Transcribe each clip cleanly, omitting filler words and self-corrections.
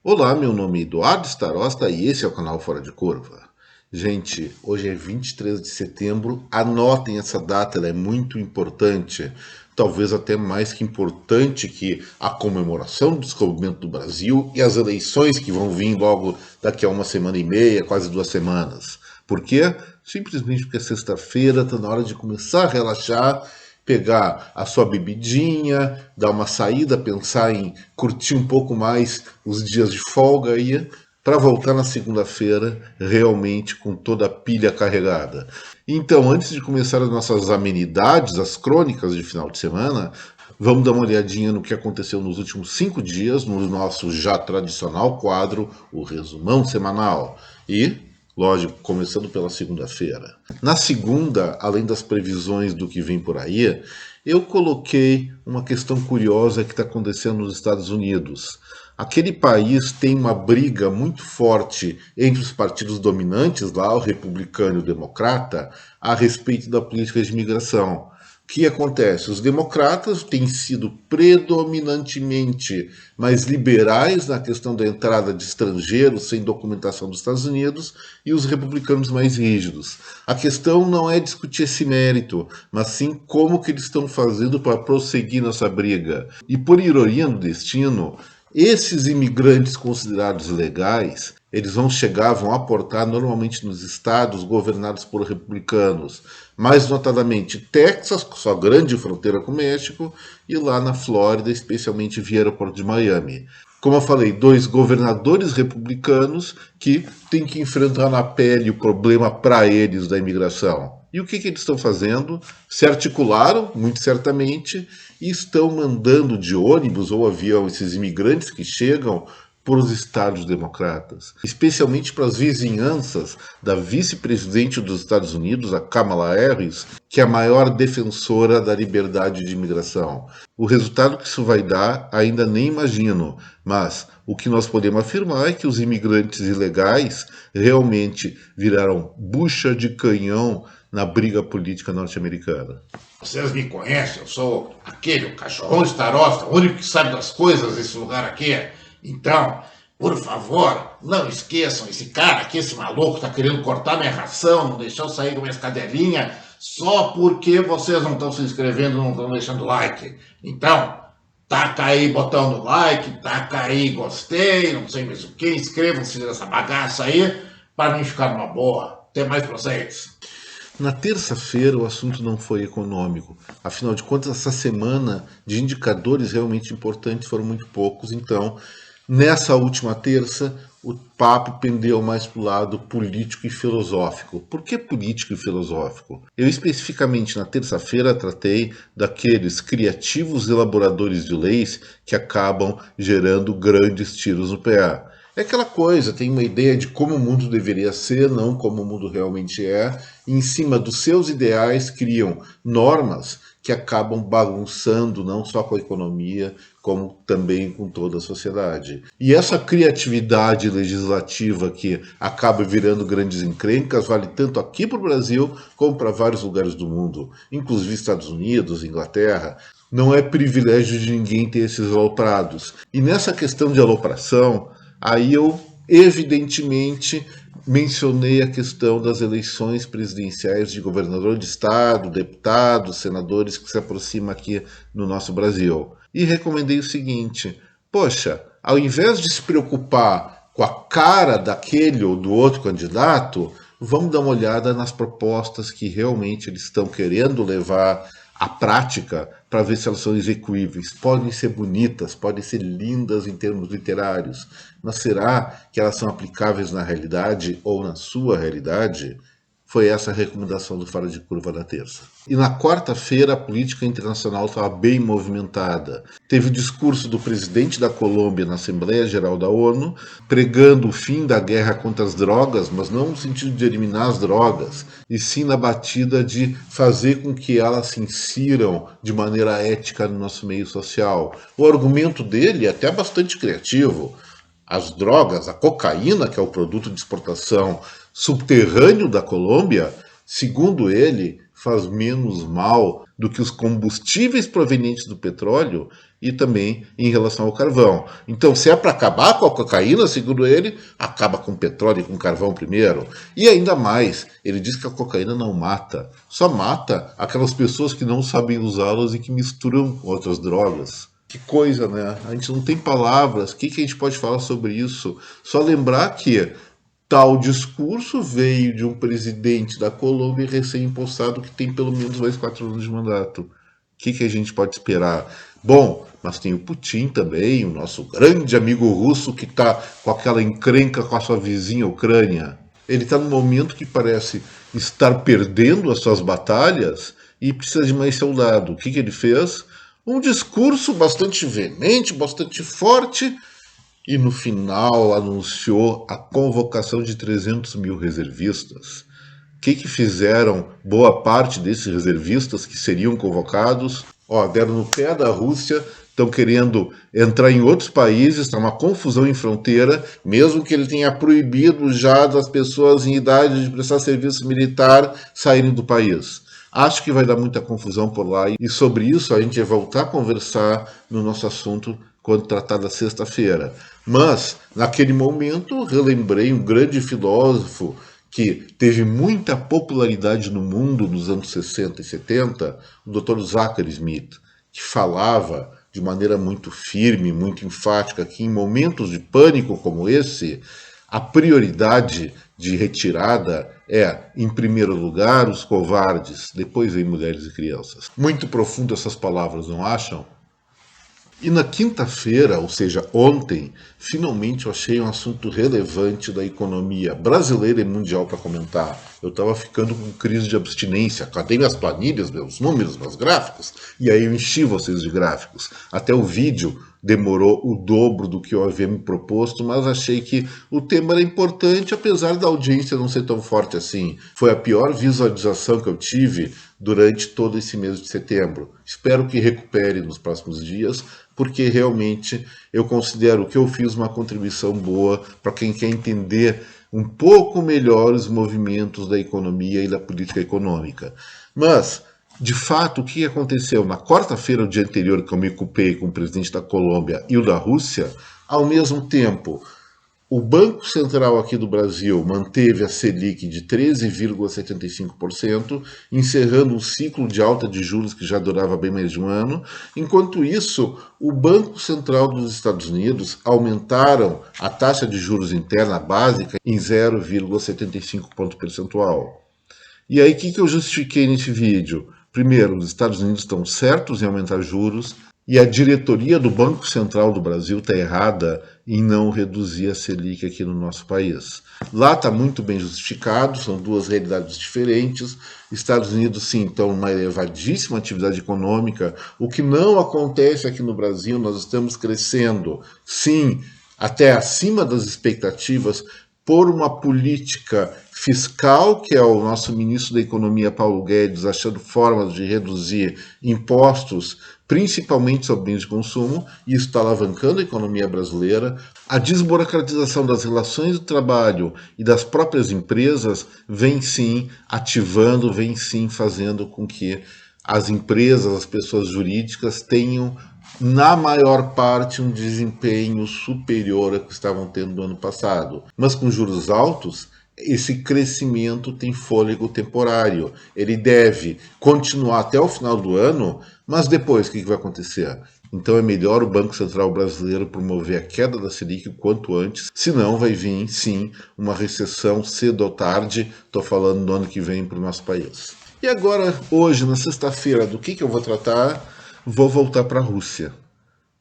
Olá, meu nome é Eduardo Starosta e esse é o canal Fora de Curva. Gente, hoje é 23 de setembro, anotem essa data, ela é muito importante, talvez até mais que importante que a comemoração do descobrimento do Brasil e as eleições que vão vir logo daqui a uma semana e meia, quase 2 semanas. Por quê? Simplesmente porque é sexta-feira, está na hora de começar a relaxar, pegar a sua bebidinha, dar uma saída, pensar em curtir um pouco mais os dias de folga aí, para voltar na segunda-feira realmente com toda a pilha carregada. Então, antes de começar as nossas amenidades, as crônicas de final de semana, vamos dar uma olhadinha no que aconteceu nos últimos 5 dias no nosso já tradicional quadro, o Resumão Semanal. E lógico, começando pela segunda-feira. Na segunda, além das previsões do que vem por aí, eu coloquei uma questão curiosa que está acontecendo nos Estados Unidos. Aquele país tem uma briga muito forte entre os partidos dominantes lá, o republicano e o democrata, a respeito da política de imigração. O que acontece? Os democratas têm sido predominantemente mais liberais na questão da entrada de estrangeiros sem documentação dos Estados Unidos e os republicanos mais rígidos. A questão não é discutir esse mérito, mas sim como que eles estão fazendo para prosseguir nessa briga. E por ironia do destino, esses imigrantes considerados legais, eles vão aportar normalmente nos estados governados por republicanos, mais notadamente Texas, com sua grande fronteira com o México, e lá na Flórida, especialmente via aeroporto de Miami. Como eu falei, 2 governadores republicanos que têm que enfrentar na pele o problema para eles da imigração. E o que eles estão fazendo? Se articularam, muito certamente, e estão mandando de ônibus ou avião esses imigrantes que chegam para os estados democratas, especialmente para as vizinhanças da vice-presidente dos Estados Unidos, a Kamala Harris, que é a maior defensora da liberdade de imigração. O resultado que isso vai dar ainda nem imagino, mas o que nós podemos afirmar é que os imigrantes ilegais realmente viraram bucha de canhão na briga política norte-americana. Vocês me conhecem, eu sou aquele, o cachorrão Starosta, o único que sabe das coisas desse lugar aqui. Então, por favor, não esqueçam, esse cara aqui, esse maluco, tá querendo cortar minha ração, não deixar eu sair com minhas cadelinhas, só porque vocês não estão se inscrevendo, não estão deixando like. Então, taca aí botão no like, taca aí gostei, não sei mais o que, inscrevam-se nessa bagaça aí, para mim ficar numa boa. Até mais pra vocês. Na terça-feira, o assunto não foi econômico. Afinal de contas, essa semana de indicadores realmente importantes foram muito poucos. Então, nessa última terça, o papo pendeu mais para o lado político e filosófico. Por que político e filosófico? Eu especificamente na terça-feira tratei daqueles criativos elaboradores de leis que acabam gerando grandes tiros no pé. É aquela coisa, tem uma ideia de como o mundo deveria ser, não como o mundo realmente é, e em cima dos seus ideais criam normas que acabam bagunçando não só com a economia, como também com toda a sociedade. E essa criatividade legislativa que acaba virando grandes encrencas vale tanto aqui para o Brasil como para vários lugares do mundo, inclusive Estados Unidos, Inglaterra. Não é privilégio de ninguém ter esses aloprados. E nessa questão de alopração, aí eu, evidentemente, mencionei a questão das eleições presidenciais de governador de estado, deputados, senadores que se aproximam aqui no nosso Brasil. E recomendei o seguinte: poxa, ao invés de se preocupar com a cara daquele ou do outro candidato, vamos dar uma olhada nas propostas que realmente eles estão querendo levar à prática para ver se elas são execuíveis. Podem ser bonitas, podem ser lindas em termos literários, mas será que elas são aplicáveis na realidade ou na sua realidade? Foi essa a recomendação do Fora de Curva da terça. E na quarta-feira a política internacional estava bem movimentada. Teve o discurso do presidente da Colômbia na Assembleia Geral da ONU, pregando o fim da guerra contra as drogas, mas não no sentido de eliminar as drogas, e sim na batida de fazer com que elas se insiram de maneira ética no nosso meio social. O argumento dele é até bastante criativo. As drogas, a cocaína, que é o produto de exportação subterrâneo da Colômbia, segundo ele, faz menos mal do que os combustíveis provenientes do petróleo e também em relação ao carvão. Então, se é para acabar com a cocaína, segundo ele, acaba com o petróleo e com o carvão primeiro. E ainda mais, ele diz que a cocaína não mata, só mata aquelas pessoas que não sabem usá-las e que misturam com outras drogas. Que coisa, né? A gente não tem palavras. O que a gente pode falar sobre isso? Só lembrar que tal discurso veio de um presidente da Colômbia recém-impostado que tem pelo menos mais 4 anos de mandato. O que a gente pode esperar? Bom, mas tem o Putin também, o nosso grande amigo russo que está com aquela encrenca com a sua vizinha Ucrânia. Ele está num momento que parece estar perdendo as suas batalhas e precisa de mais soldado. O que ele fez? Um discurso bastante veemente, bastante forte, e no final anunciou a convocação de 300 mil reservistas. O que fizeram boa parte desses reservistas que seriam convocados? Deram no pé da Rússia, estão querendo entrar em outros países, está uma confusão em fronteira, mesmo que ele tenha proibido já das pessoas em idade de prestar serviço militar saírem do país. Acho que vai dar muita confusão por lá e sobre isso a gente vai voltar a conversar no nosso assunto quando tratar da sexta-feira. Mas, naquele momento, relembrei um grande filósofo que teve muita popularidade no mundo nos anos 60 e 70, o Dr. Zachary Smith, que falava de maneira muito firme, muito enfática, que em momentos de pânico como esse, a prioridade de retirada é, em primeiro lugar, os covardes, depois vem mulheres e crianças. Muito profundo essas palavras, não acham? E na quinta-feira, ou seja, ontem, finalmente eu achei um assunto relevante da economia brasileira e mundial para comentar. Eu estava ficando com crise de abstinência. Cadê minhas planilhas, meus números, meus gráficos? E aí eu enchi vocês de gráficos. Até o vídeo demorou o dobro do que eu havia me proposto, mas achei que o tema era importante, apesar da audiência não ser tão forte assim. Foi a pior visualização que eu tive durante todo esse mês de setembro. Espero que recupere nos próximos dias, porque realmente eu considero que eu fiz uma contribuição boa para quem quer entender um pouco melhor os movimentos da economia e da política econômica. Mas, de fato, o que aconteceu? Na quarta-feira, o dia anterior, que eu me ocupei com o presidente da Colômbia e o da Rússia, ao mesmo tempo, o Banco Central aqui do Brasil manteve a Selic de 13,75%, encerrando um ciclo de alta de juros que já durava bem mais de um ano. Enquanto isso, o Banco Central dos Estados Unidos aumentaram a taxa de juros interna básica em 0,75 ponto percentual. E aí, o que eu justifiquei nesse vídeo? Primeiro, os Estados Unidos estão certos em aumentar juros e a diretoria do Banco Central do Brasil está errada em não reduzir a Selic aqui no nosso país. Lá está muito bem justificado, são duas realidades diferentes. Estados Unidos, sim, estão numa elevadíssima atividade econômica, o que não acontece aqui no Brasil. Nós estamos crescendo, sim, até acima das expectativas, por uma política fiscal, que é o nosso ministro da Economia, Paulo Guedes, achando formas de reduzir impostos, principalmente sobre bens de consumo, e isso está alavancando a economia brasileira. A desburocratização das relações de trabalho e das próprias empresas vem sim ativando, vem sim fazendo com que as empresas, as pessoas jurídicas tenham, na maior parte, um desempenho superior ao que estavam tendo no ano passado. Mas com juros altos, esse crescimento tem fôlego temporário. Ele deve continuar até o final do ano, mas depois o que vai acontecer? Então é melhor o Banco Central brasileiro promover a queda da Selic o quanto antes, senão vai vir, sim, uma recessão cedo ou tarde. Estou falando do ano que vem para o nosso país. E agora, hoje, na sexta-feira, do que eu vou tratar? Vou voltar para a Rússia.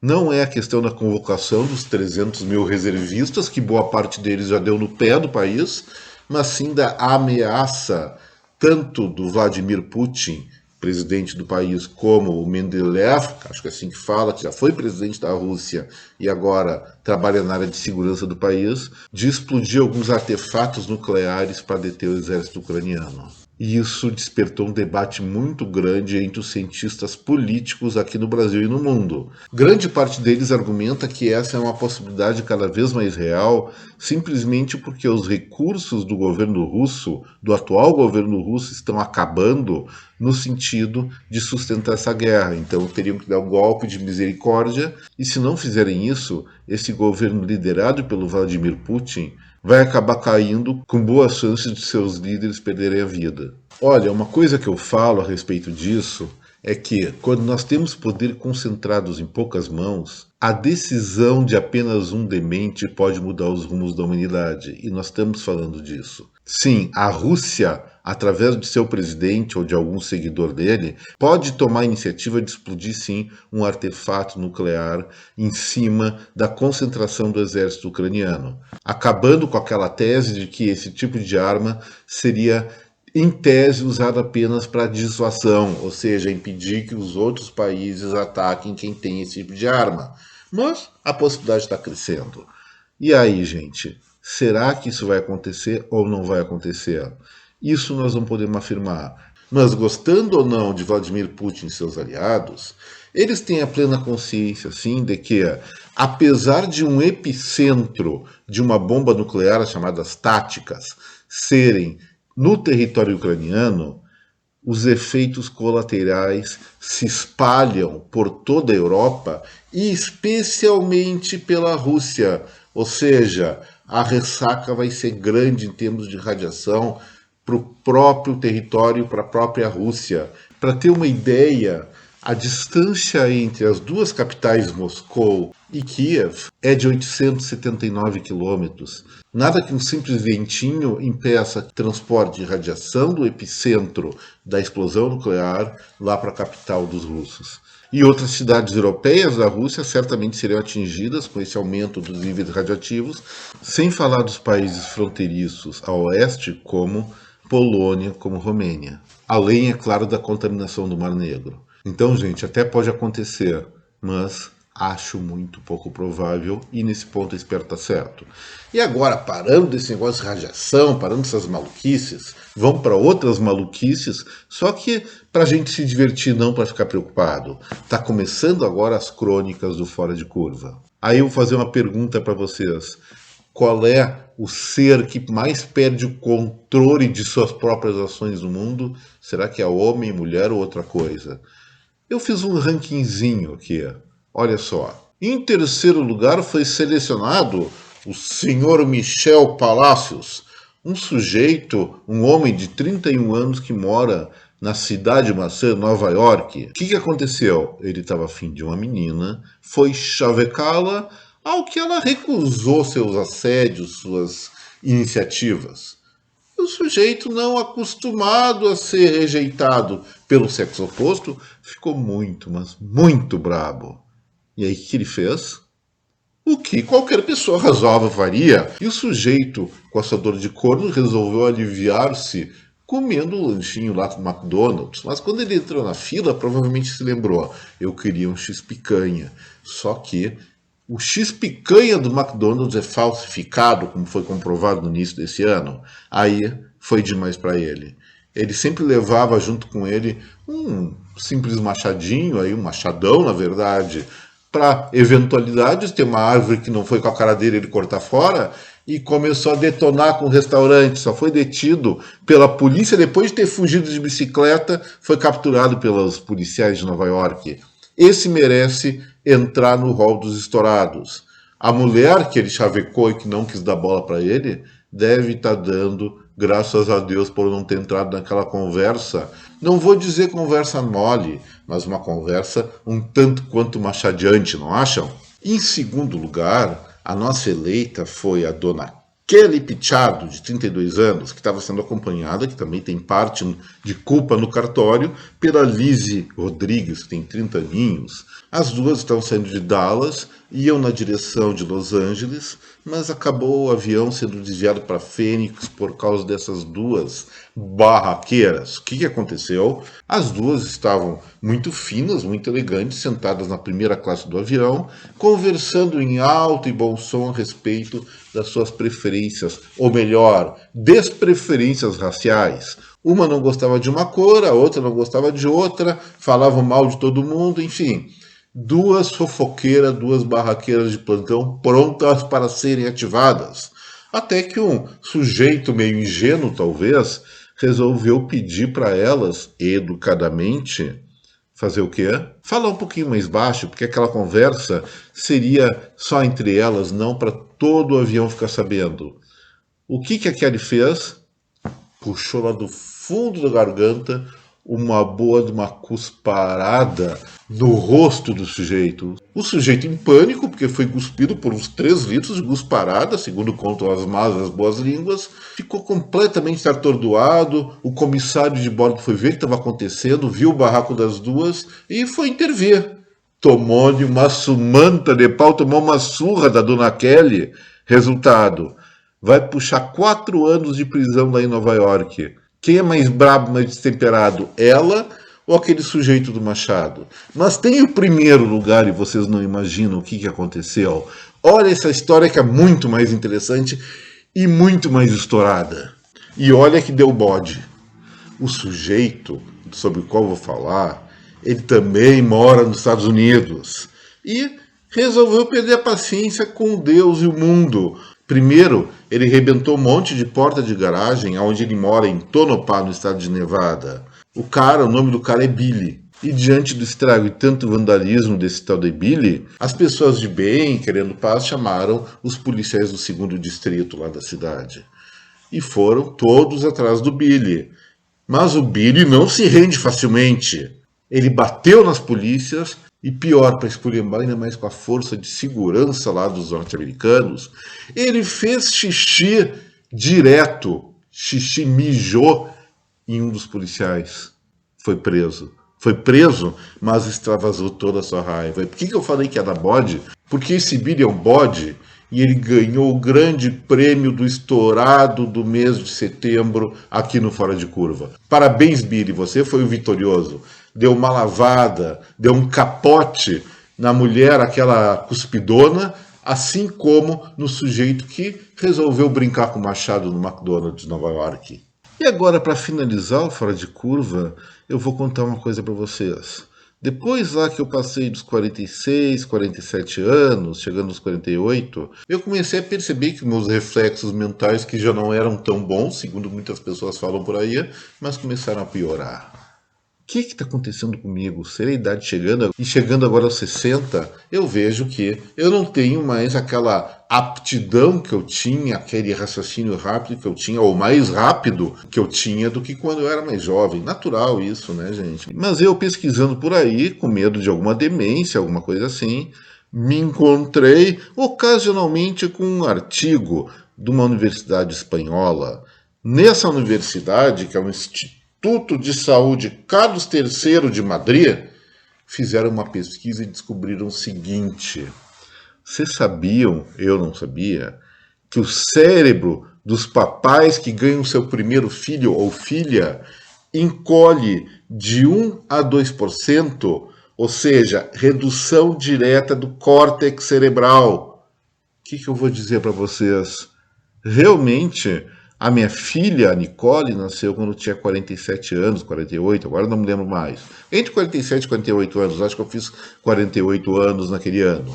Não é a questão da convocação dos 300 mil reservistas, que boa parte deles já deu no pé do país, mas sim da ameaça tanto do Vladimir Putin, presidente do país, como o Medvedev, acho que é assim que fala, que já foi presidente da Rússia e agora trabalha na área de segurança do país, de explodir alguns artefatos nucleares para deter o exército ucraniano. E isso despertou um debate muito grande entre os cientistas políticos aqui no Brasil e no mundo. Grande parte deles argumenta que essa é uma possibilidade cada vez mais real, simplesmente porque os recursos do governo russo, do atual governo russo, estão acabando no sentido de sustentar essa guerra. Então teriam que dar um golpe de misericórdia, e se não fizerem isso, esse governo liderado pelo Vladimir Putin vai acabar caindo com boas chances de seus líderes perderem a vida. Olha, uma coisa que eu falo a respeito disso é que, quando nós temos poder concentrados em poucas mãos, a decisão de apenas um demente pode mudar os rumos da humanidade, e nós estamos falando disso. Sim, a Rússia, através de seu presidente ou de algum seguidor dele, pode tomar a iniciativa de explodir, sim, um artefato nuclear em cima da concentração do exército ucraniano, acabando com aquela tese de que esse tipo de arma seria, em tese, usada apenas para dissuasão, ou seja, impedir que os outros países ataquem quem tem esse tipo de arma. Mas a possibilidade está crescendo. E aí, gente, será que isso vai acontecer ou não vai acontecer? Isso nós não podemos afirmar. Mas gostando ou não de Vladimir Putin e seus aliados, eles têm a plena consciência, sim, de que, apesar de um epicentro de uma bomba nuclear, chamadas táticas, serem no território ucraniano, os efeitos colaterais se espalham por toda a Europa e especialmente pela Rússia. Ou seja, a ressaca vai ser grande em termos de radiação para o próprio território, para a própria Rússia. Para ter uma ideia, a distância entre as duas capitais, Moscou e Kiev, é de 879 quilômetros. Nada que um simples ventinho impeça o transporte de radiação do epicentro da explosão nuclear lá para a capital dos russos. E outras cidades europeias da Rússia certamente seriam atingidas com esse aumento dos níveis radioativos, sem falar dos países fronteiriços a oeste, como Polônia, como Romênia. Além, é claro, da contaminação do Mar Negro. Então, gente, até pode acontecer, mas acho muito pouco provável, e nesse ponto eu espero estar certo. E agora, parando desse negócio de radiação, parando dessas maluquices, vamos para outras maluquices, só que para a gente se divertir, não para ficar preocupado. Está começando agora as crônicas do Fora de Curva. Aí eu vou fazer uma pergunta para vocês. Qual é o ser que mais perde o controle de suas próprias ações no mundo? Será que é homem, mulher ou outra coisa? Eu fiz um rankingzinho aqui. Olha só. Em terceiro lugar foi selecionado o senhor Michel Palacios, um sujeito, um homem de 31 anos que mora na cidade maçã, Nova York. O que aconteceu? Ele estava afim de uma menina, foi chavecá-la, ao que ela recusou seus assédios, suas iniciativas. O sujeito, não acostumado a ser rejeitado pelo sexo oposto, ficou muito, mas muito brabo. E aí, o que ele fez? O que qualquer pessoa razoável faria. E o sujeito, com essa dor de corno, resolveu aliviar-se comendo um lanchinho lá do McDonald's. Mas quando ele entrou na fila, provavelmente se lembrou: eu queria um X-picanha. Só que o X-picanha do McDonald's é falsificado, como foi comprovado no início desse ano. Aí foi demais para ele. Ele sempre levava junto com ele um simples machadinho, aí um machadão, na verdade, para eventualidades, ter uma árvore que não foi com a cara dele, ele cortar fora, e começou a detonar com o restaurante. Só foi detido pela polícia depois de ter fugido de bicicleta, foi capturado pelos policiais de Nova York. Esse merece entrar no rol dos estourados. A mulher que ele chavecou e que não quis dar bola para ele, deve estar dando graças a Deus por não ter entrado naquela conversa. Não vou dizer conversa mole, mas uma conversa um tanto quanto machadiante, não acham? Em segundo lugar, a nossa eleita foi a dona Kelly Pichado, de 32 anos, que estava sendo acompanhada, que também tem parte de culpa no cartório, pela Lizzie Rodrigues, que tem 30 aninhos. As duas estavam saindo de Dallas, iam na direção de Los Angeles, mas acabou o avião sendo desviado para Phoenix por causa dessas duas barraqueiras. O que aconteceu? As duas estavam muito finas, muito elegantes, sentadas na primeira classe do avião, conversando em alto e bom som a respeito das suas preferências, ou melhor, despreferências raciais. Uma não gostava de uma cor, a outra não gostava de outra, falavam mal de todo mundo, enfim. Duas fofoqueiras, duas barraqueiras de plantão prontas para serem ativadas. Até que um sujeito meio ingênuo, talvez, resolveu pedir para elas, educadamente, fazer o quê? Falar um pouquinho mais baixo, porque aquela conversa seria só entre elas, não para todo o avião ficar sabendo. O que a Kelly fez? Puxou lá do fundo da garganta uma boa de uma cusparada no rosto do sujeito. O sujeito em pânico, porque foi cuspido por uns 3 litros de cusparada, segundo contam as más e as boas línguas, ficou completamente atordoado. O comissário de bordo foi ver o que estava acontecendo, viu o barraco das duas e foi intervir. Tomou-lhe uma sumanta de pau, tomou uma surra da dona Kelly. Resultado, vai puxar 4 anos de prisão lá em Nova York. Quem é mais brabo, mais destemperado? Ela ou aquele sujeito do machado? Mas tem o primeiro lugar e vocês não imaginam o que aconteceu. Olha essa história que é muito mais interessante e muito mais estourada. E olha que deu bode. O sujeito sobre o qual eu vou falar, ele também mora nos Estados Unidos. E resolveu perder a paciência com Deus e o mundo. Primeiro, ele rebentou um monte de porta de garagem onde ele mora em Tonopah, no estado de Nevada. O nome do cara é Billy. E diante do estrago e tanto vandalismo desse tal de Billy, as pessoas de bem, querendo paz, chamaram os policiais do 2º distrito lá da cidade. E foram todos atrás do Billy. Mas o Billy não se rende facilmente. Ele bateu nas polícias e pior, para esculhambar ainda mais com a força de segurança lá dos norte-americanos, ele fez xixi direto, xixi mijou em um dos policiais. Foi preso. Foi preso, mas extravasou toda a sua raiva. E por que eu falei que era bode? Porque esse Billy é um bode e ele ganhou o grande prêmio do estourado do mês de setembro aqui no Fora de Curva. Parabéns, Billy, você foi o vitorioso. Deu uma lavada, deu um capote na mulher, aquela cuspidona, assim como no sujeito que resolveu brincar com o machado no McDonald's de Nova York. E agora, para finalizar o Fora de Curva, eu vou contar uma coisa para vocês. Depois lá que eu passei dos 46, 47 anos, chegando aos 48, eu comecei a perceber que meus reflexos mentais, que já não eram tão bons, segundo muitas pessoas falam por aí, mas começaram a piorar. O que está acontecendo comigo? Será a idade chegando? E chegando agora aos 60, eu vejo que eu não tenho mais aquela aptidão que eu tinha, aquele raciocínio rápido que eu tinha, ou mais rápido que eu tinha do que quando eu era mais jovem. Natural isso, né, gente? Mas eu pesquisando por aí, com medo de alguma demência, alguma coisa assim, me encontrei ocasionalmente com um artigo de uma universidade espanhola. Nessa universidade, que é um Instituto de Saúde Carlos III de Madrid, fizeram uma pesquisa e descobriram o seguinte: vocês sabiam, eu não sabia, que o cérebro dos papais que ganham seu primeiro filho ou filha encolhe de 1 a 2%, ou seja, redução direta do córtex cerebral. O que eu vou dizer para vocês? Realmente, a minha filha, a Nicole, nasceu quando tinha 47 anos, 48, agora não me lembro mais. Entre 47 e 48 anos, acho que eu fiz 48 anos naquele ano.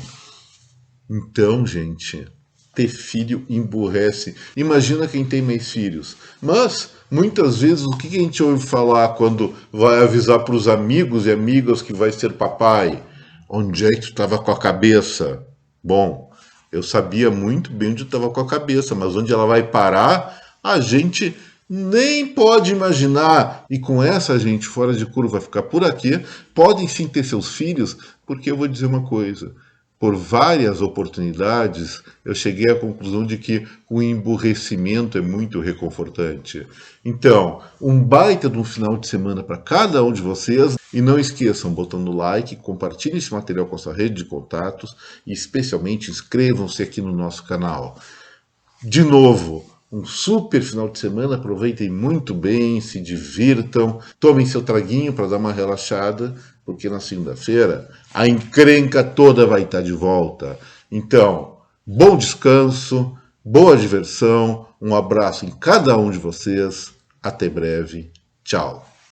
Então, gente, ter filho emburrece. Imagina quem tem mais filhos. Mas, muitas vezes, o que a gente ouve falar quando vai avisar para os amigos e amigas que vai ser papai? Onde é que tu estava com a cabeça? Bom, eu sabia muito bem onde eu estava com a cabeça, mas onde ela vai parar, a gente nem pode imaginar. E com essa, gente, Fora de Curva vai ficar por aqui. Podem sim ter seus filhos, porque eu vou dizer uma coisa: por várias oportunidades, eu cheguei à conclusão de que o emburrecimento é muito reconfortante. Então, um baita de um final de semana para cada um de vocês. E não esqueçam, botando like, compartilhem esse material com a sua rede de contatos e especialmente inscrevam-se aqui no nosso canal. De novo, um super final de semana, aproveitem muito bem, se divirtam, tomem seu traguinho para dar uma relaxada, porque na segunda-feira a encrenca toda vai estar de volta. Então, bom descanso, boa diversão, um abraço em cada um de vocês, até breve, tchau.